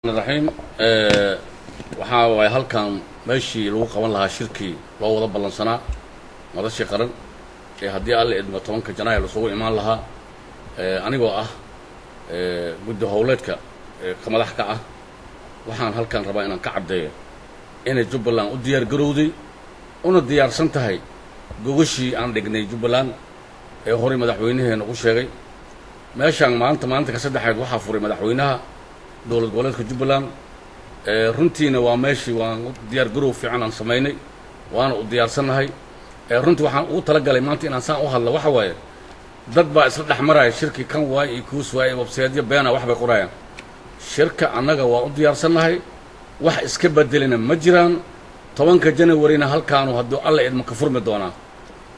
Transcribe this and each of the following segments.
الرحيم waxaa way halkan meeshii lagu qaban lahaa shirkii loo wada balansanaa madashii qaran ee hadii alle idmo 10 Janaayo soo imaan lahaa anigoo ah guddi howleedka madax ka ah waxaan halkan rabaa inaan ka cabdeeyo inay Jubbaland u diyaar garowday una diyaarsan tahay gogashii aan dhignay Jubbaland ee hore madaxweynaheena u sheegay meeshaan maanta ka saddexaad waxaa furay madaxweynaha dowlad goboleedka Jubbaland runtiina waa meeshii waan diyaar garow fiican aan sameynay waana u diyaarsanahay runtii waxaan ugu talagalay maanta inaan saan u hadlo waxa waaye dad baa isla dhaxmaraya shirki kan waay iyo kuus waay website beena wax bay qorayaan shirka annaga waa u diyaarsanahay wax iska bedelina ma jiraan 10 Janaayo halkaanu haduu alle idmo ka furmi doonaa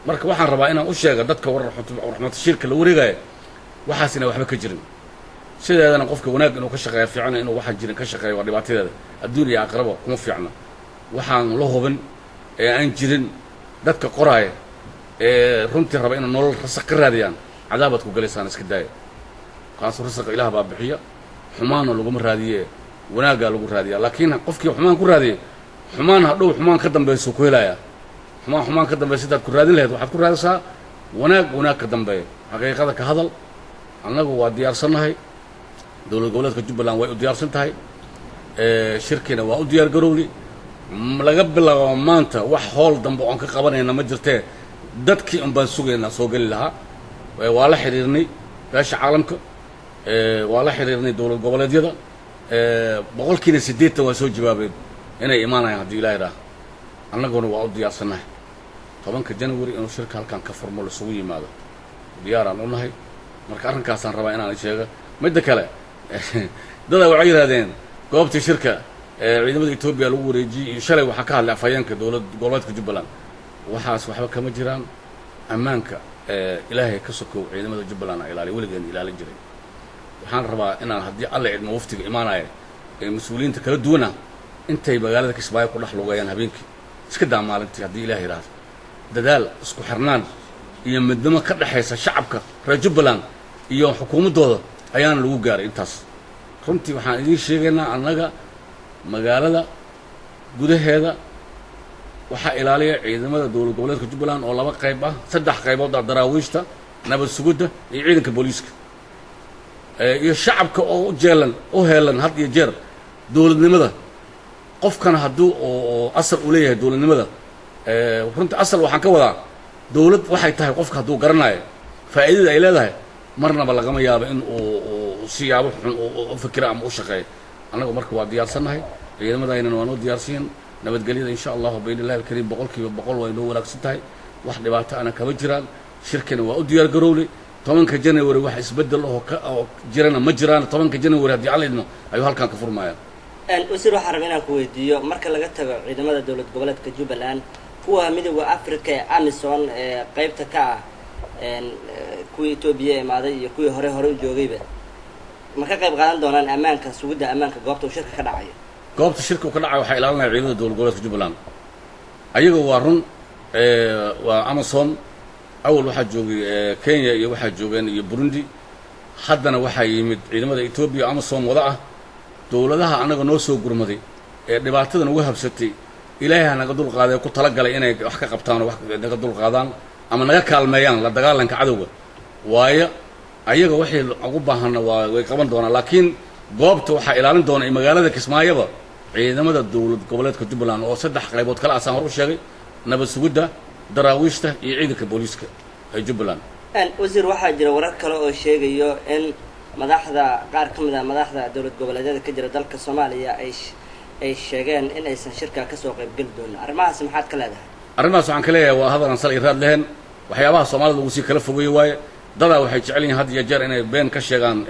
marka waxaan rabaa inaan u sheego dadka warxmad shirka la wareegay waxaasina waxba ka jirin sideedana qofka wanaag inuu ka shaqeeyo fiican inuu waxa jirin ka shaqeeyo waa dhibaatada adduunka aqrabo kuma fiicna waxaan la hubin ee aan jirin dadka qoraaya runtii raba in nolol rasaq ka raadiyaan cadaabad ku galeysaan iska daay kaas rasaq ilaah baa bixiya xumaana lagu raadiye wanaaga lagu raadiya laakiin qofkii xumaan ku raadiye xumaan hadhow xumaan ka dambeeyo ku helaya xumaan ka dambeeyo sidaad ku raadin lahayd waxaad ku raadisaa wanaag ka dambeeyo xaqiiqada ka hadal annagu waa diyaarsanahay dowlad goboleedka Jubbaland way u diyaarsan tahay shirkina waa u diyaar garowli laga bilaabo maanta wax hool dambe oo ka qabanayna ma jirtee dadkii un baan sugeynaa soo gali lahaa waa la xiriirnay beesha caalamka waa la xiriirnay dowlad goboleedyada boqolkiina 80 waa soo jawaabeen inay imaanayaan hadii Ilaahay raax annaguna waa u diyaarsanahay 10 Janaayo inuu shirka halkan ka furmo la soo yimaado diyaaraan u nahay marka arrinkaasaan rabaa inaan sheego mid kale dada waxay yiraahdeen goobta shirka ciidamada Itoobiya lagu wareejiyay shalay waxa ka hadlay afayeenka dowlad goboleedka Jubbaland waxaas waxba kama jiraan ammaanka Ilaahay ka sokow ciidamada Jubbaland ay weligeed ilaalin jiray waxaan rabaa inaan hadii alle idmo waftiga imaanaya ee mas'uuliyiinta kala duwana intay magaalada Kismaayo ku dhaxlugayaan habeenkii iska daamaalintii hadii Ilaahay raax dadaal isku xirnaan iyo midnimo ka dhaxaysa shacabka reer Jubbaland iyo xukuumadooda ayaan lagu gaaray intaas runtii waxaan idin sheegaynaa annaga magaalada gudaheeda waxa ilaaliya ciidamada dowlad goboleedka Jubbaland oo laba qayb ah saddex qaybood ah daraawiishta nabad sugidda iyo ciidanka booliiska iyo shacabka oo u heelan had iyo jeer dowladnimada qofkana haduu oo asal u leeyahay dowladnimada runtii asal waxaan ka wadaa dowlad waxay tahay qofka haduu garanayo faa'iidada ay leedahay marnaba lagama yaabo in uu siyaabo xun oo fikir ama u shaqeeyo anagu marka waa diyaarsanahay ciidamadayna waa noo diyaarsiin nabadgelyada insha Allah baynallahi alkariim boqolkiiba boqol way noo wanaagsan tahay wax dhibaato ana kama jiraan shirkana waa u diyaar garowlay 10 Janaayo wax isbedel oo jirana ma jiraan 10 Janaayo hadii alle idmo ayuu halkan ka furmayaa wasiir waxa rabaa inaan ku weydiiyo marka laga tago ciidamada dowlad goboleedka Jubbaland kuwa midowga Afrika ee Amazon ee qaybta ka ah kuwa Itoobiya imaaday iyo kuwa hore u joogayba ma ka qayb qaadan doonaan ammaanka sugidda ammaanka goobta shirka ka dhacay goobta shirka ka dhacay waxa ilaalinaya ciidamada dowlad goboleedka Jubbaland ayaga waa run waa Amazon awal waxa joogay Kenya iyo waxa joogeen iyo Burundi haddana waxa yimid ciidamada Itoobiya Amazon wada ah dowladaha anaga noo soo gurmaday ee dhibaatadan uga habsatay Ilaahay naga dul qaaday ku tala galay inay wax ka qabtaan wax naga dul qaadaan ama naga kaalmeeyaan la dagaalanka cadawga waayo ayaga wixii ugu baahan way qaban doonaan laakiin goobta waxa ilaalin doona magaalada Kismaayo ciidamada dowlad goboleedka Jubbaland oo saddex qaybood kala ah hor u sheegay nabad sugidda daraawiishta iyo ciidanka booliiska ee Jubbaland wasiir waxa jira warar kale oo sheegayo in madaxda qaar ka mid ah madaxda dowlad goboleedyada ka jira dalka Soomaaliya ay sheegeen in aysan shirka ka soo qayb gali doonin arrimahaas maxaad ka leedahay arrimahaas waxaan ka leeyahay waa hadalan sal iraad lehen waxyaabaha Soomaalida ugu sii kala fogeeyay waaye dada waxay jecel yihiin had iyo jeer inay been ka sheegaan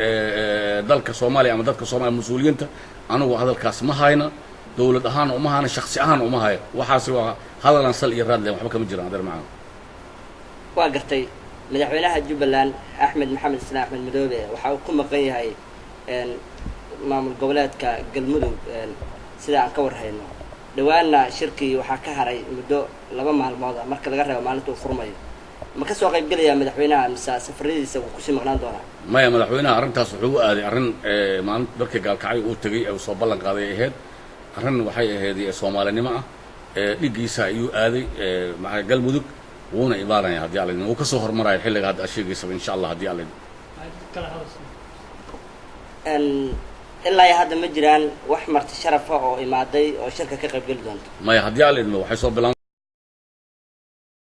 dalka Soomaaliya ama dadka Soomaaliya mas'uuliyiinta anigu hadalkaas ma hayna dowlad ahaan uma hayna shakhsi ahaan uma hayo waxaas waa hadalan sal iraad lehen waxba kama jiraan adeer macaan waa gartay madaxweynaha Jubbaland Axmed Maxamed Islaam Axmed Madoobe waxa uu ku maqan yahay maamul goboleedka Galmudug sida aan ka warhayno dhawaana shirkii waxa ka haray muddo 2 maalmood marka laga reebo maalinta uu furmayo ma ka soo qayb gelayaa madaxweynaha mise safaradiisa uu kusii maqnaan doonaa maya madaxweynaha arrintaas wuxuu u aaday arrin maalin markii gaalkacay uu tegey ee soo ballan qaaday ahayd arrin waxay ahayd soomaalinimo ah dhigiisa ayuu aaday galmudug wuuna imaanaya haddii alla wuu ka soo hormaraya xilliga hadda sheegaysaba insha allah haddii alla ilaa hadda ma jiraan wax marti sharafa oo imaaday oo shirka ka qayb geli doonto maya haddii alla idmo waxay soo bilaan